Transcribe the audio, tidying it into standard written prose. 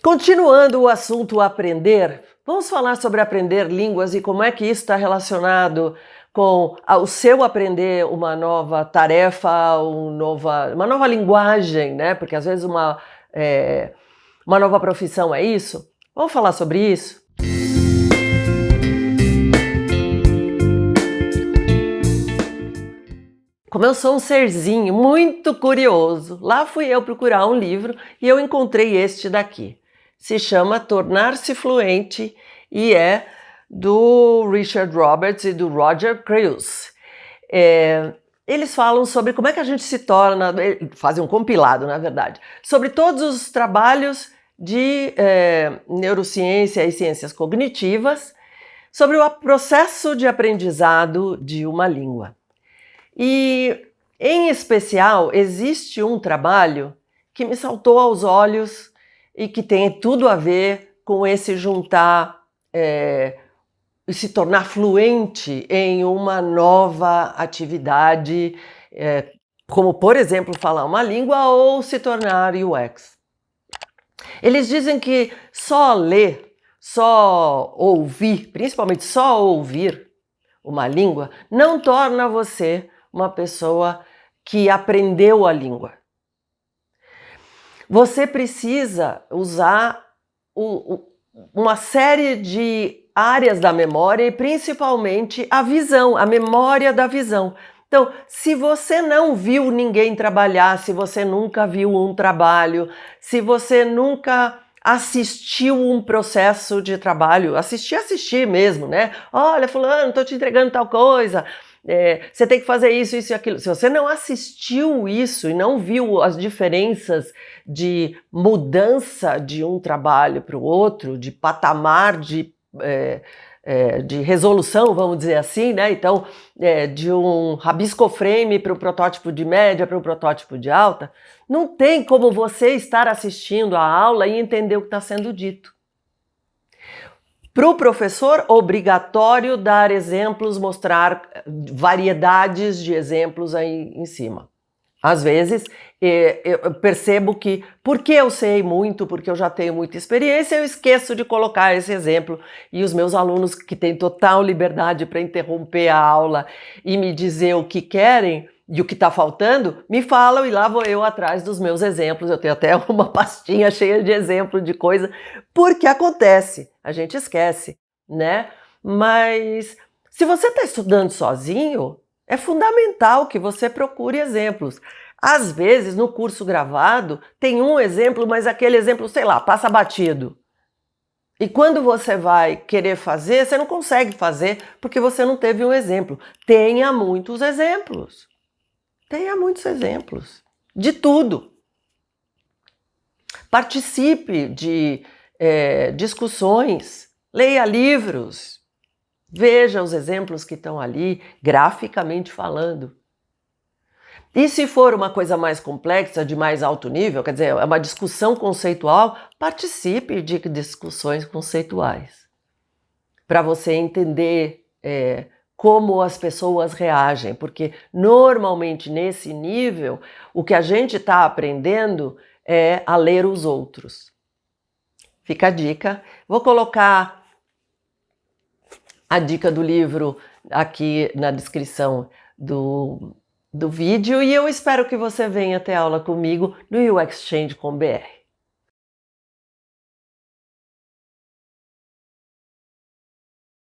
Continuando o assunto aprender, vamos falar sobre aprender línguas e como é que isso está relacionado com o seu aprender uma nova tarefa, uma nova linguagem, né? Porque às vezes uma nova profissão é isso. Vamos falar sobre isso? Como eu sou um serzinho muito curioso, lá fui eu procurar um livro e eu encontrei este daqui. Se chama Tornar-se Fluente e é do Richard Roberts e do Roger Crews. Eles falam sobre como é que a gente se torna, fazem um compilado, na verdade, sobre todos os trabalhos de neurociência e ciências cognitivas, sobre o processo de aprendizado de uma língua. E, em especial, existe um trabalho que me saltou aos olhos e que tem tudo a ver com esse juntar e se tornar fluente em uma nova atividade, como, por exemplo, falar uma língua ou se tornar UX. Eles dizem que só ler, só ouvir, principalmente só ouvir uma língua, não torna você uma pessoa que aprendeu a língua. Você precisa usar uma série de áreas da memória e principalmente a visão, a memória da visão. Então, se você não viu ninguém trabalhar, se você nunca viu um trabalho, se você nunca assistiu um processo de trabalho, assistir mesmo, né? Olha, fulano, estou te entregando tal coisa, você tem que fazer isso, isso e aquilo. Se você não assistiu isso e não viu as diferenças de mudança de um trabalho para o outro, de patamar de resolução, vamos dizer assim, né? Então, de um rabisco frame para o protótipo de média para o protótipo de alta, não tem como você estar assistindo a aula e entender o que está sendo dito. Para o professor, obrigatório dar exemplos, mostrar variedades de exemplos aí em cima. Às vezes, eu percebo que, porque eu sei muito, porque eu já tenho muita experiência, eu esqueço de colocar esse exemplo. E os meus alunos, que têm total liberdade para interromper a aula e me dizer o que querem e o que está faltando, me falam e lá vou eu atrás dos meus exemplos. Eu tenho até uma pastinha cheia de exemplo de coisa, porque acontece, a gente esquece, né? Mas se você está estudando sozinho, é fundamental que você procure exemplos. Às vezes, no curso gravado, tem um exemplo, mas aquele exemplo, sei lá, passa batido. E quando você vai querer fazer, você não consegue fazer porque você não teve um exemplo. Tenha muitos exemplos. Tenha muitos exemplos. De tudo. Participe de discussões. Leia livros. Veja os exemplos que estão ali, graficamente falando. E se for uma coisa mais complexa, de mais alto nível, quer dizer, é uma discussão conceitual, participe de discussões conceituais. Para você entender como as pessoas reagem, porque normalmente nesse nível, o que a gente está aprendendo é a ler os outros. Fica a dica. Vou colocar a dica do livro aqui na descrição do vídeo e eu espero que você venha ter aula comigo no UX Change com BR.